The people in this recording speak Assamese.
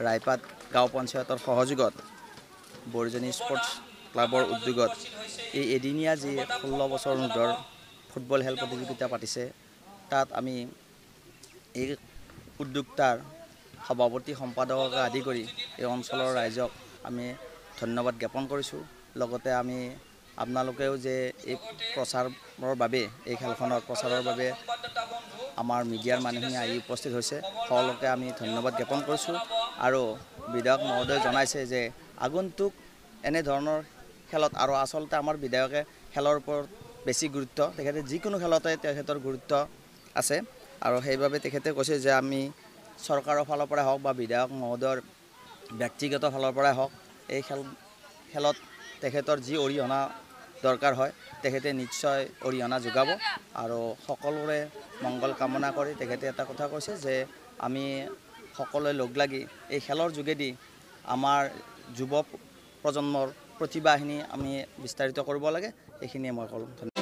ৰায়পাত গাঁও পঞ্চায়তৰ সহযোগত বৰজনী স্পৰ্টছ ক্লাবৰ উদ্যোগত এই এদিনীয়া যি 16 বছৰ অনুৰ্ধৰ ফুটবল খেল প্ৰতিযোগিতা পাতিছে তাত আমি এই উদ্যোক্তাৰ সভাপতি সম্পাদককে আদি কৰি এই অঞ্চলৰ ৰাইজক আমি ধন্যবাদ জ্ঞাপন কৰিছোঁ। লগতে আমি আপোনালোকেও যে এই প্ৰচাৰৰ বাবে এই খেলখনৰ প্ৰচাৰৰ বাবে আমাৰ মিডিয়াৰ মানুহখিনি আহি উপস্থিত হৈছে সকলোকে আমি ধন্যবাদ জ্ঞাপন কৰিছোঁ। আৰু বিধায়ক মহোদয়ে জনাইছে যে আগন্তুক এনেধৰণৰ খেলত আৰু আচলতে আমাৰ বিধায়কে খেলৰ ওপৰত বেছি গুৰুত্ব, তেখেতে যিকোনো খেলতে তেখেতৰ গুৰুত্ব আছে আৰু সেইবাবে তেখেতে কৈছে যে আমি চৰকাৰৰ ফালৰ পৰাই হওক বা বিধায়ক মহোদয়ৰ ব্যক্তিগত ফালৰ পৰাই হওক এই খেলত তেখেতৰ যি অৰিহণা দৰকাৰ হয় তেখেতে নিশ্চয় অৰিহণা যোগাব। আৰু সকলোৰে মংগল কামনা কৰি তেখেতে এটা কথা কৈছে যে আমি সকলোৱে লগ লাগি এই খেলৰ যোগেদি আমাৰ যুৱ প্ৰজন্মৰ প্ৰতিভাখিনি আমি বিস্তাৰিত কৰিব লাগে। এইখিনিয়ে মই ক'লোঁ।